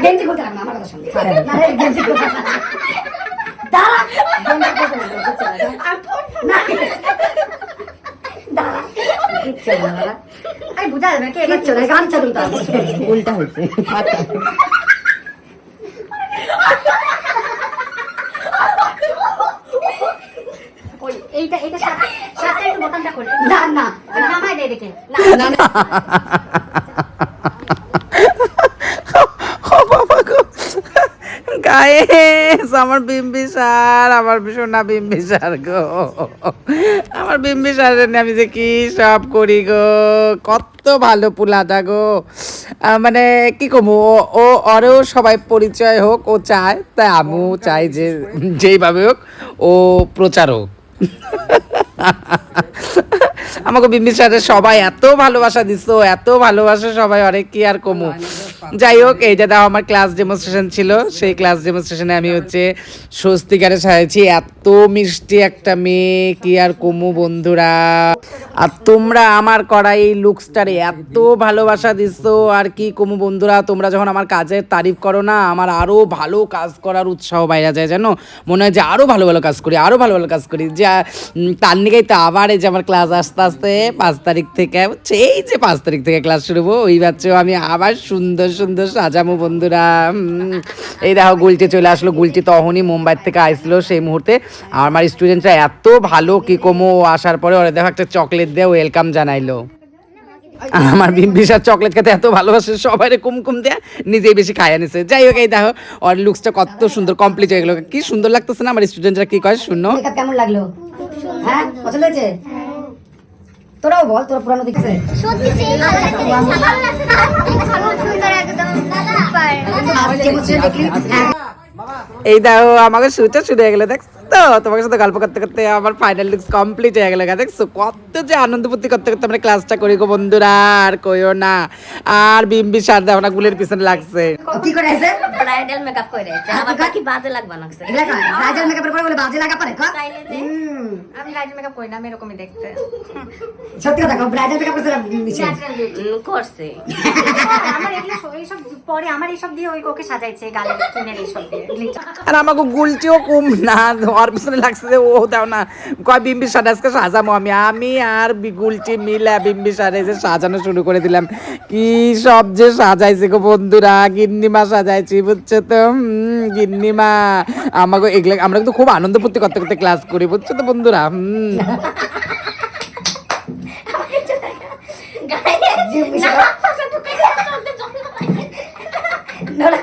গেঞ্জি খুলতে রাখবে আমার কথা শুনবে না রে গেঞ্জি খুলতে দাঁড়া গেঞ্জি খুলতে না দাঁড়া কিচ্ছু না আরে বুঝা যাবে কি কিচ্ছু না গান চালু তার উল্টা হয়েছে এইটা এইটা সাথে একটু বোতামটা খুলে না না নামাই দে দেখে না না গাইস আমার বিম্বিসার আমার সোনা বিম্বিসার গো আমার বিম্বিসারের নিয়ে আমি যে কি সব করি গো কত ভালো পুলাটা গো মানে কি কমু ও ওরও সবাই পরিচয় হোক ও চায় তাই আমিও চাই যে যেইভাবে হোক ও প্রচার হোক আমাকে বিম্বিসারের সবাই এত ভালোবাসা দিছো এত ভালোবাসা সবাই অনেক কি আর কমু যাই হোক এইটা দাও আমার ক্লাস ডেমনস্ট্রেশন ছিল সেই ক্লাস ডেমনস্ট্রেশনে আমি হচ্ছে স্বস্তিকারে সাজাইছি এত মিষ্টি একটা মেয়ে কি আর কমু বন্ধুরা আর তোমরা আমার করা এই লুকসটারে এত ভালোবাসা দিছো আর কি কমু বন্ধুরা তোমরা যখন আমার কাজের তারিফ করো না আমার আরও ভালো কাজ করার উৎসাহ বাইরে যায় জানো মনে হয় যে আরও ভালো ভালো কাজ করি আরও ভালো ভালো কাজ করি যে তার নিকেই তো আবার এই যে আমার ক্লাস আস্তে আস্তে 5 তারিখ থেকে এই যে 5 তারিখ থেকে ক্লাস শুরু হবো ওই বাচ্চাও আমি আবার সুন্দর সুন্দর সাজামো বন্ধুরা এই দেখো গুলটি চলে আসলো গুলটি তখনই মুম্বাই থেকে আসলো সেই মুহূর্তে আর আমার স্টুডেন্টরা এত ভালো কি কমো আসার পরে ওরা দেখো একটা চকলেট দিয়ে ওয়েলকাম জানাইলো আমার বিম্বিসার চকলেট খেতে এত ভালোবাসে সবাই কুমকুম দেয়া নিজেই বেশি খাইয়া নিছে যাই হোক এই দেখো ওর লুকসটা কত সুন্দর কমপ্লিট হয়ে গেলো কি সুন্দর লাগতেছে না আমার স্টুডেন্টরা কি কয় শুনো মেকআপ কেমন লাগলো হ্যাঁ পছন্দ হয়েছে তোরাও বল তোরা পুরানো দেখছে সত্যি সেই ভালো লাগছে ভালো লাগছে না খুব সুন্দর একদম সুপার এই দেখো আমাকে শুটে শুরু হয়ে গেলো দেখছো তো তোমার সাথে গল্প করতে করতে আমার ফাইনাল লুকস কমপ্লিট হয়ে গেলো দেখছো কত যে আনন্দ ফুর্তি করতে করতে আমরা ক্লাসটা করি গো বন্ধুরা আর কইও না আর বিম্বিসার দাও না গুলের পিছনে লাগছে কি করে আছে ব্রাইডাল মেকআপ করে আছে আবার বাকি বাজে লাগবা লাগছে এগুলা কয় ব্রাইডাল মেকআপের পরে বলে বাজে লাগা পারে কয় তাইলে যে আমি ব্রাইডাল মেকআপ করি না আমি এরকমই দেখতে সত্যি কথা কও ব্রাইডাল মেকআপ করে করছে আমার এগুলো এইসব পরে আমার এইসব দিয়ে ওই ওকে সাজাইছে গালের স্কিনের এইসব দিয়ে আর আমাকে গুলটিও কম না ওর পিছনে লাগছে যে ও দাও না কয় বিম্বিসার আজকে সাজামো আমি আর গুলটি মিলে বিম্বিসার এই যে সাজানো শুরু করে দিলাম কি সব যে সাজাইছে গো বন্ধুরা গিন্নিমা সাজাইছি বুঝছো তো গিন্নিমা আমাকে এগুলো আমরা কিন্তু খুব আনন্দ ফুর্তি করতে করতে ক্লাস করি বুঝছো তো বন্ধুরা গায়ে